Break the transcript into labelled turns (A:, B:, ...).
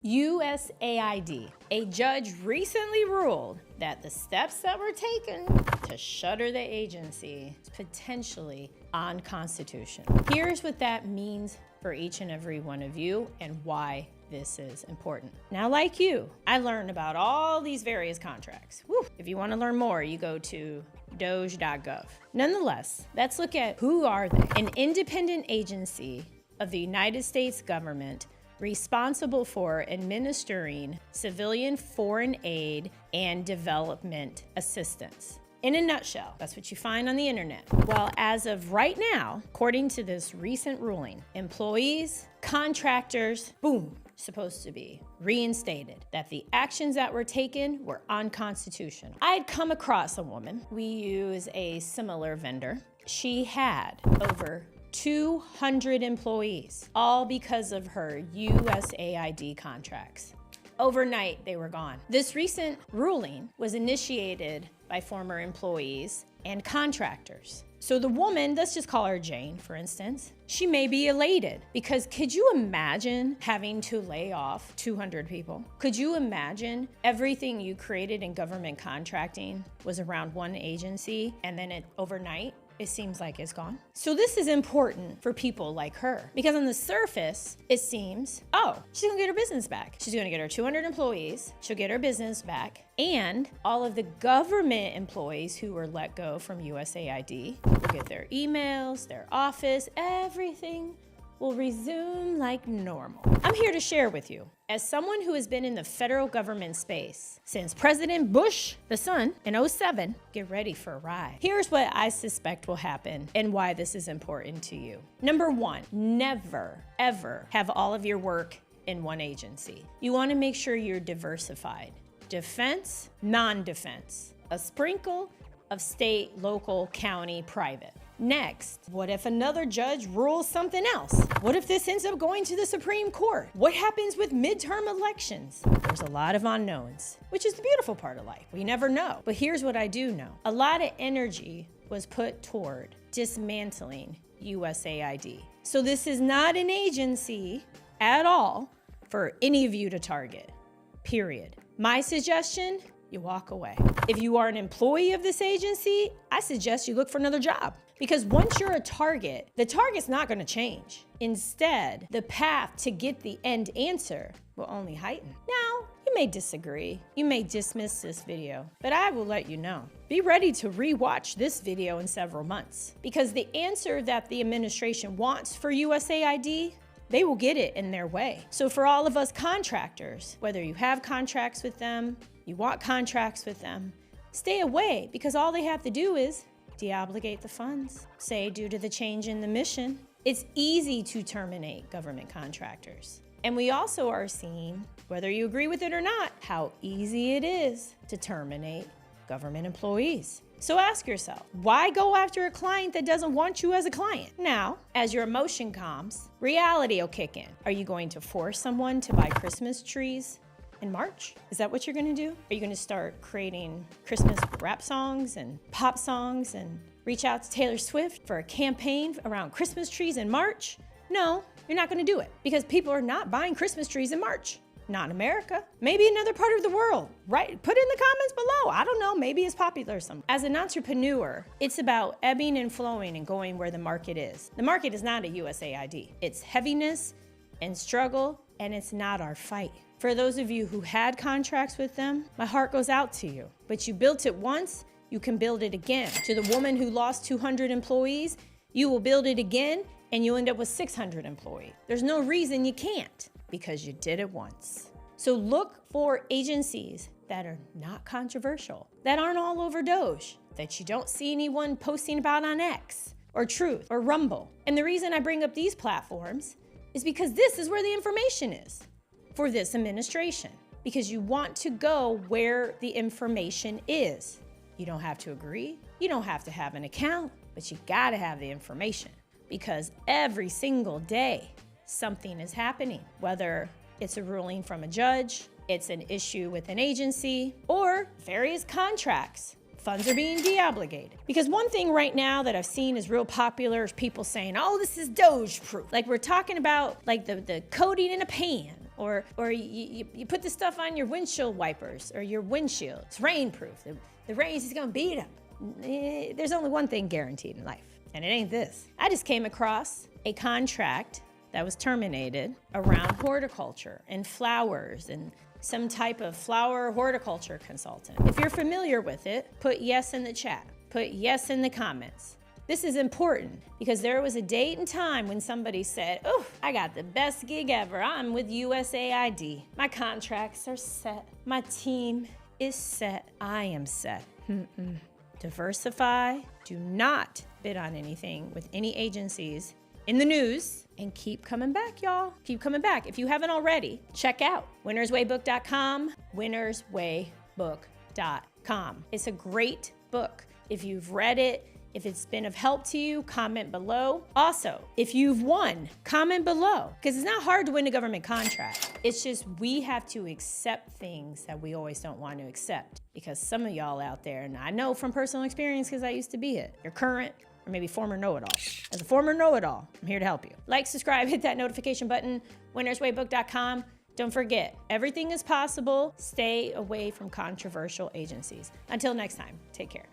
A: USAID. A judge recently ruled that the steps that were taken to shutter the agency is potentially unconstitutional. Here's what that means for each and every one of you and why this is important. Now, like you, I learned about all these various contracts. Woo. If you want to learn more, you go to Doge.gov. Nonetheless, let's look at who are they. An independent agency of the United States government responsible for administering civilian foreign aid and development assistance. In a nutshell, that's what you find on the internet. Well, as of right now, according to this recent ruling, employees, contractors, boom, supposed to be reinstated, that the actions that were taken were unconstitutional. I had come across a woman. We use a similar vendor. She had over 200 employees, all because of her USAID contracts. Overnight, they were gone. This recent ruling was initiated by former employees and contractors. So the woman, let's just call her Jane, for instance, she may be elated because could you imagine having to lay off 200 people? Could you imagine everything you created in government contracting was around one agency and then overnight, it seems like it's gone? So this is important for people like her because on the surface, it seems, oh, she's gonna get her business back. She's gonna get her 200 employees, she'll get her business back, and all of the government employees who were let go from USAID will get their emails, their office, everything will resume like normal. I'm here to share with you, as someone who has been in the federal government space since President Bush, the son, in 2007, get ready for a ride. Here's what I suspect will happen and why this is important to you. Number one, never, ever have all of your work in one agency. You wanna make sure you're diversified. Defense, non-defense, a sprinkle of state, local, county, private. Next, what if another judge rules something else? What if this ends up going to the Supreme Court? What happens with midterm elections? There's a lot of unknowns, which is the beautiful part of life. We never know. But here's what I do know. A lot of energy was put toward dismantling USAID. So this is not an agency at all for any of you to target, period. My suggestion, you walk away. If you are an employee of this agency, I suggest you look for another job. Because once you're a target, the target's not gonna change. Instead, the path to get the end answer will only heighten. Now, you may disagree, you may dismiss this video, but I will let you know. Be ready to rewatch this video in several months. Because the answer that the administration wants for USAID, they will get it in their way. So for all of us contractors, whether you have contracts with them, you want contracts with them, stay away because all they have to do is deobligate the funds. Say due to the change in the mission, it's easy to terminate government contractors. And we also are seeing, whether you agree with it or not, how easy it is to terminate government employees. So ask yourself, why go after a client that doesn't want you as a client? Now, as your emotion calms, reality will kick in. Are you going to force someone to buy Christmas trees in March? Is that what you're gonna do? Are you gonna start creating Christmas rap songs and pop songs and reach out to Taylor Swift for a campaign around Christmas trees in March? No, you're not gonna do it because people are not buying Christmas trees in March. Not in America, maybe another part of the world, right? Put in the comments below. I don't know, maybe it's popular somewhere. As an entrepreneur, it's about ebbing and flowing and going where the market is. The market is not a USAID. It's heaviness and struggle, and it's not our fight. For those of you who had contracts with them, my heart goes out to you. But you built it once, you can build it again. To the woman who lost 200 employees, you will build it again and you end up with 600 employees. There's no reason you can't because you did it once. So look for agencies that are not controversial, that aren't all over Doge, that you don't see anyone posting about on X or Truth or Rumble. And the reason I bring up these platforms is because this is where the information is for this administration, because you want to go where the information is. You don't have to agree, you don't have to have an account, but you gotta have the information because every single day something is happening, whether it's a ruling from a judge, it's an issue with an agency, or various contracts. Funds are being deobligated. Because one thing right now that I've seen is real popular is people saying, oh, this is Doge proof. Like we're talking about like the coating in a pan Or you put the stuff on your windshield wipers or your windshield. It's rainproof. The rain is gonna beat up. There's only one thing guaranteed in life, and it ain't this. I just came across a contract that was terminated around horticulture and flowers and some type of flower horticulture consultant. If you're familiar with it, put yes in the chat. Put yes in the comments. This is important because there was a date and time when somebody said, oh, I got the best gig ever. I'm with USAID. My contracts are set. My team is set. I am set. Diversify. Do not bid on anything with any agencies in the news, and keep coming back, y'all. Keep coming back. If you haven't already, check out winnerswaybook.com, winnerswaybook.com. It's a great book. If you've read it, if it's been of help to you, comment below. Also, if you've won, comment below, because it's not hard to win a government contract. It's just we have to accept things that we always don't want to accept, because some of y'all out there, and I know from personal experience because I used to be it, you're current, or maybe former know-it-all. As a former know-it-all, I'm here to help you. Like, subscribe, hit that notification button, winnerswaybook.com. Don't forget, everything is possible. Stay away from controversial agencies. Until next time, take care.